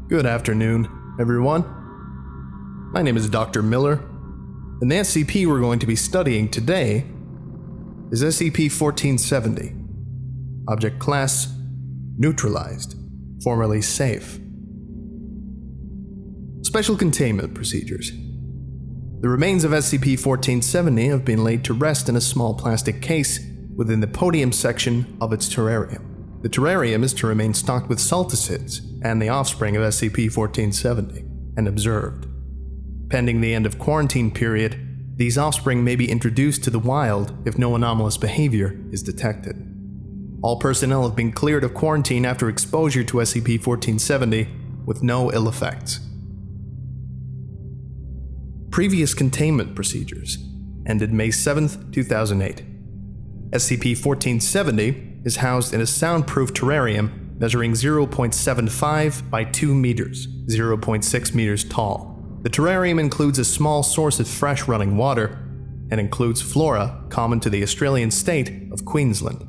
Good afternoon, everyone. My name is Dr. Miller, and the SCP we're going to be studying today is SCP-1470. Object Class: Neutralized, formerly Safe. Special Containment Procedures. The remains of SCP-1470 have been laid to rest in a small plastic case within the podium section of its terrarium. The terrarium is to remain stocked with salticids and the offspring of SCP-1470, and observed. Pending the end of quarantine period, these offspring may be introduced to the wild if no anomalous behavior is detected. All personnel have been cleared of quarantine after exposure to SCP-1470 with no ill effects. Previous containment procedures ended May 7, 2008. SCP-1470 is housed in a soundproof terrarium measuring 0.75 by 2 meters, 0.6 meters tall. The terrarium includes a small source of fresh running water and includes flora common to the Australian state of Queensland.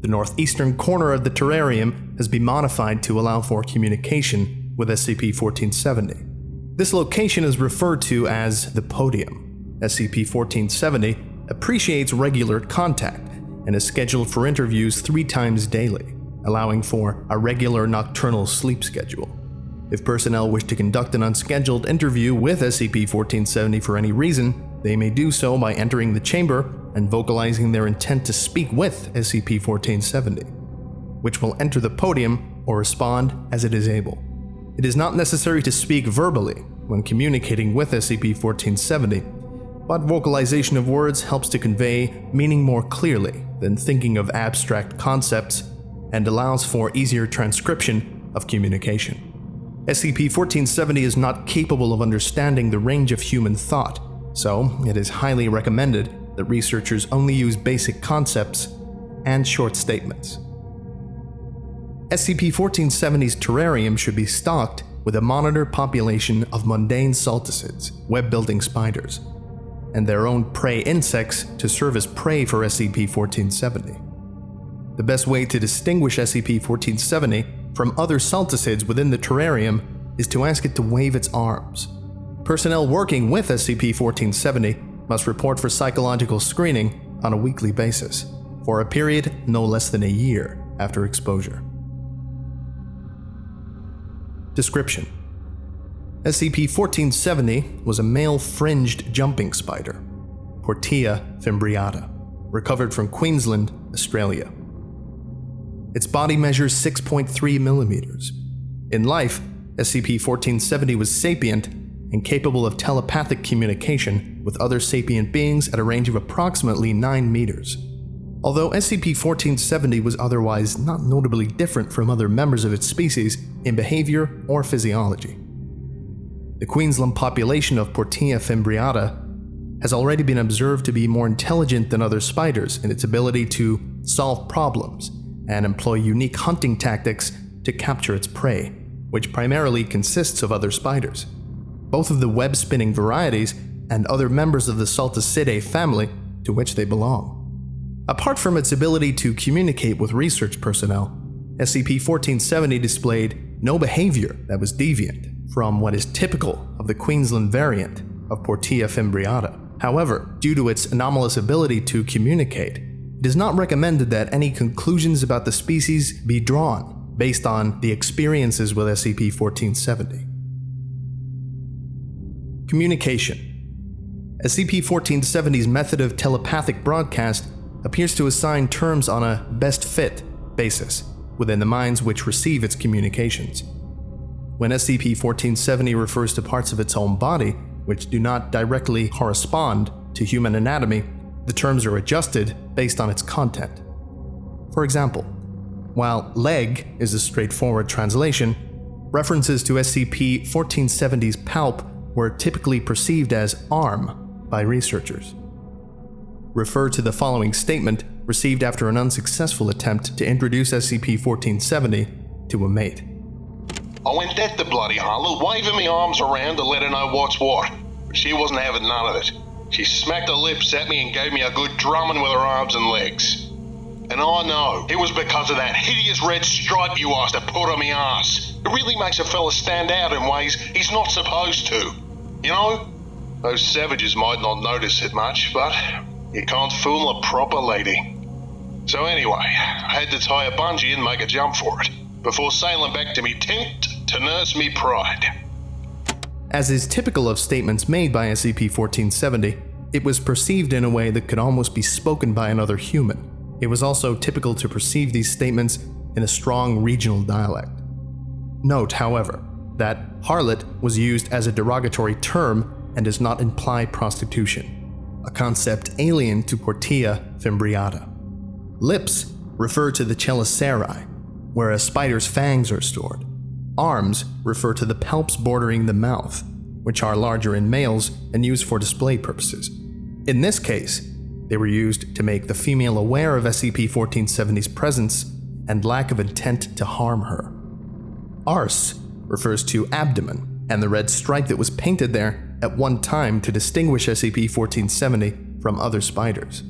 The northeastern corner of the terrarium has been modified to allow for communication with SCP-1470. This location is referred to as the podium. SCP-1470 appreciates regular contact and is scheduled for interviews 3 times daily, allowing for a regular nocturnal sleep schedule. If personnel wish to conduct an unscheduled interview with SCP-1470 for any reason, they may do so by entering the chamber and vocalizing their intent to speak with SCP-1470, which will enter the podium or respond as it is able. It is not necessary to speak verbally when communicating with SCP-1470, but vocalization of words helps to convey meaning more clearly than thinking of abstract concepts and allows for easier transcription of communication. SCP-1470 is not capable of understanding the range of human thought, so it is highly recommended that researchers only use basic concepts and short statements. SCP-1470's terrarium should be stocked with a monitored population of mundane salticids, web-building spiders, and their own prey insects to serve as prey for SCP-1470. The best way to distinguish SCP-1470 from other salticids within the terrarium is to ask it to wave its arms. Personnel working with SCP-1470 must report for psychological screening on a weekly basis, for a period no less than a year after exposure. Description: SCP-1470 was a male fringed jumping spider, Portia fimbriata, recovered from Queensland, Australia. Its body measures 6.3 millimeters. In life, SCP-1470 was sapient and capable of telepathic communication with other sapient beings at a range of approximately 9 meters. Although SCP-1470 was otherwise not notably different from other members of its species in behavior or physiology. The Queensland population of Portia fimbriata has already been observed to be more intelligent than other spiders in its ability to solve problems and employ unique hunting tactics to capture its prey, which primarily consists of other spiders, both of the web-spinning varieties and other members of the Salticidae family to which they belong. Apart from its ability to communicate with research personnel, SCP-1470 displayed no behavior that was deviant from what is typical of the Queensland variant of Portia fimbriata. However, due to its anomalous ability to communicate, it is not recommended that any conclusions about the species be drawn based on the experiences with SCP-1470. Communication. SCP-1470's method of telepathic broadcast appears to assign terms on a best fit basis within the minds which receive its communications. When SCP-1470 refers to parts of its own body which do not directly correspond to human anatomy, the terms are adjusted based on its content. For example, while leg is a straightforward translation, references to SCP-1470's palp were typically perceived as arm by researchers. Refer to the following statement received after an unsuccessful attempt to introduce SCP-1470 to a mate. I went at the bloody harlot, waving my arms around to let her know what's what, but she wasn't having none of it. She smacked her lips at me and gave me a good drumming with her arms and legs. And I know it was because of that hideous red stripe you asked to put on me ass. It really makes a fella stand out in ways he's not supposed to. You know? Those savages might not notice it much, but you can't fool a proper lady. So anyway, I had to tie a bungee and make a jump for it, before sailing back to me tent to nurse me pride. As is typical of statements made by SCP-1470, it was perceived in a way that could almost be spoken by another human. It was also typical to perceive these statements in a strong regional dialect. Note, however, that harlot was used as a derogatory term and does not imply prostitution, a concept alien to Portia fimbriata. Lips refer to the chelicerae, where a spider's fangs are stored. Arms refer to the palps bordering the mouth, which are larger in males and used for display purposes. In this case, they were used to make the female aware of SCP-1470's presence and lack of intent to harm her. Arse refers to abdomen and the red stripe that was painted there at one time to distinguish SCP-1470 from other spiders.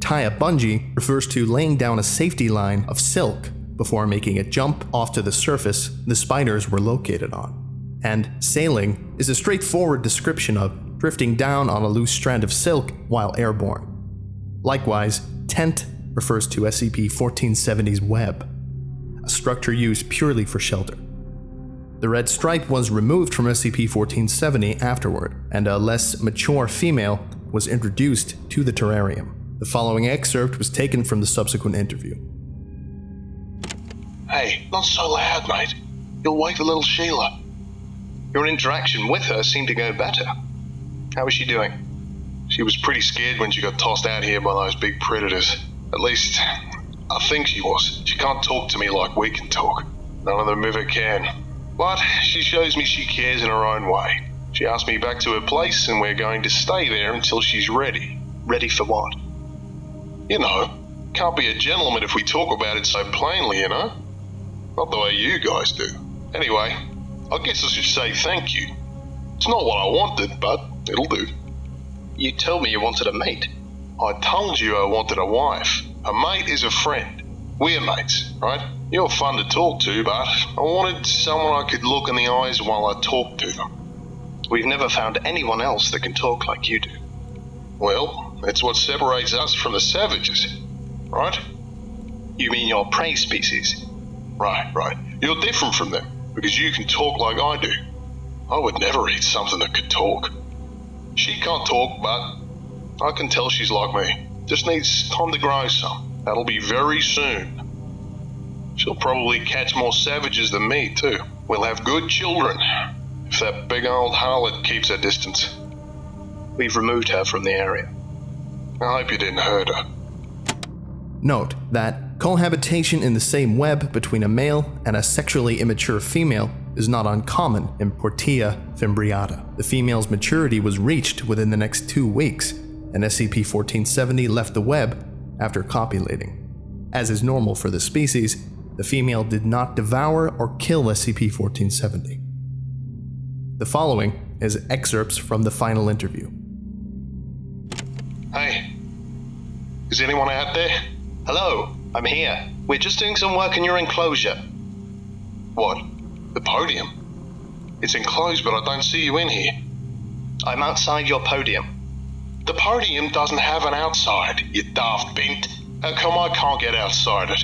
Tie a bungee refers to laying down a safety line of silk before making a jump off to the surface the spiders were located on. And sailing is a straightforward description of drifting down on a loose strand of silk while airborne. Likewise, tent refers to SCP-1470's web, a structure used purely for shelter. The red stripe was removed from SCP-1470 afterward, and a less mature female was introduced to the terrarium. The following excerpt was taken from the subsequent interview. Hey, not so loud, mate. You'll wake the little Sheila. Your interaction with her seemed to go better. How was she doing? She was pretty scared when she got tossed out here by those big predators. At least, I think she was. She can't talk to me like we can talk. None of them ever can. But she shows me she cares in her own way. She asked me back to her place and we're going to stay there until she's ready. Ready for what? You know, can't be a gentleman if we talk about it so plainly, you know? Not the way you guys do. Anyway, I guess I should say thank you. It's not what I wanted, but it'll do. You told me you wanted a mate. I told you I wanted a wife. A mate is a friend. We're mates, right? You're fun to talk to, but I wanted someone I could look in the eyes while I talked to them. We've never found anyone else that can talk like you do. Well, that's what separates us from the savages, right? You mean your prey species? Right. You're different from them, because you can talk like I do. I would never eat something that could talk. She can't talk, but I can tell she's like me. Just needs time to grow some. That'll be very soon. She'll probably catch more savages than me, too. We'll have good children, if that big old harlot keeps her distance. We've removed her from the area. I hope you didn't hurt her. Note that cohabitation in the same web between a male and a sexually immature female is not uncommon in Portia fimbriata. The female's maturity was reached within the next 2 weeks, and SCP-1470 left the web after copulating. As is normal for the species, the female did not devour or kill SCP-1470. The following is excerpts from the final interview. Hey, is anyone out there? Hello, I'm here. We're just doing some work in your enclosure. What? The podium? It's enclosed, but I don't see you in here. I'm outside your podium. The podium doesn't have an outside, you daft bint. How come I can't get outside it?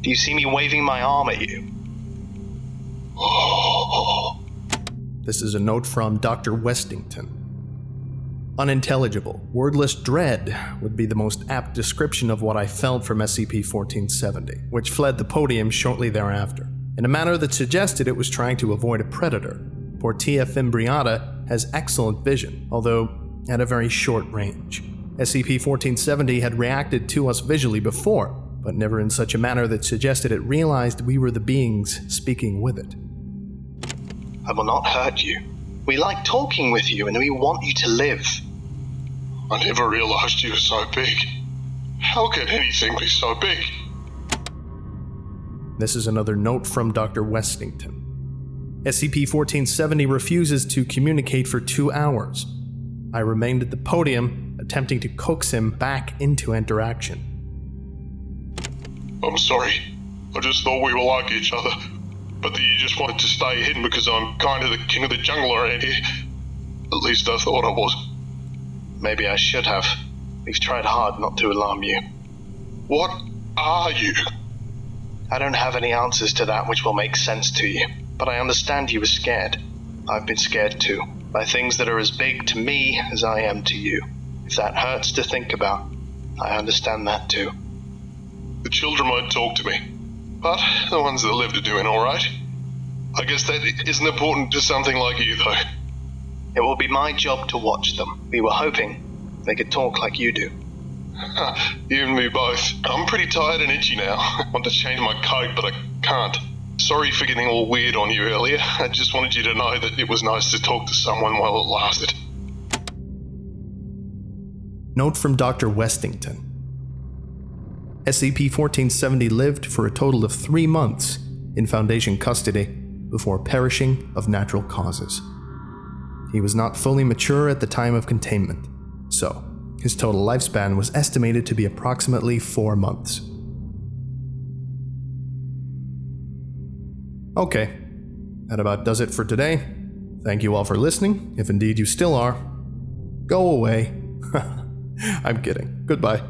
Do you see me waving my arm at you? This is a note from Dr. Westington. Unintelligible, wordless dread would be the most apt description of what I felt from SCP-1470, which fled the podium shortly thereafter, in a manner that suggested it was trying to avoid a predator. Portia fimbriata has excellent vision, although at a very short range. SCP-1470 had reacted to us visually before, but never in such a manner that suggested it realized we were the beings speaking with it. I will not hurt you. We like talking with you and we want you to live. I never realized you were so big. How can anything be so big? This is another note from Dr. Westington. SCP-1470 refuses to communicate for 2 hours. I remained at the podium, attempting to coax him back into interaction. I'm sorry. I just thought we were like each other. But that you just wanted to stay hidden because I'm kind of the king of the jungle around here. At least I thought I was. Maybe I should have. We've tried hard not to alarm you. What are you? I don't have any answers to that which will make sense to you, but I understand you were scared. I've been scared too, by things that are as big to me as I am to you. If that hurts to think about, I understand that too. The children won't talk to me, but the ones that lived are doing alright. I guess that isn't important to something like you, though. It will be my job to watch them. We were hoping they could talk like you do. You and me both. I'm pretty tired and itchy now. I want to change my coat, but I can't. Sorry for getting all weird on you earlier. I just wanted you to know that it was nice to talk to someone while it lasted. Note from Dr. Westington. SCP-1470 lived for a total of 3 months in Foundation custody before perishing of natural causes. He was not fully mature at the time of containment, so his total lifespan was estimated to be approximately 4 months. Okay, that about does it for today. Thank you all for listening, if indeed you still are. Go away. I'm kidding. Goodbye.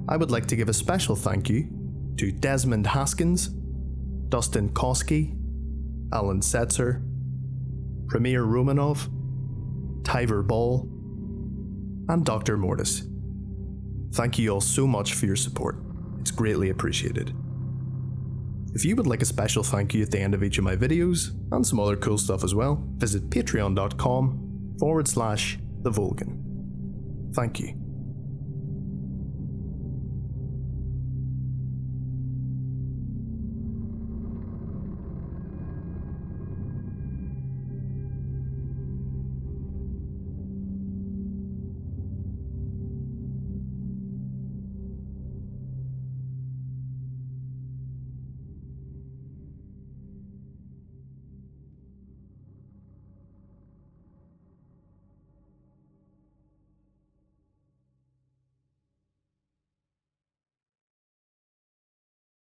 I would like to give a special thank you to Desmond Haskins, Dustin Koski, Alan Setzer, Premier Romanov, Tyver Ball, and Dr. Mortis. Thank you all so much for your support. It's greatly appreciated. If you would like a special thank you at the end of each of my videos, and some other cool stuff as well, visit patreon.com/TheVolgun. Thank you.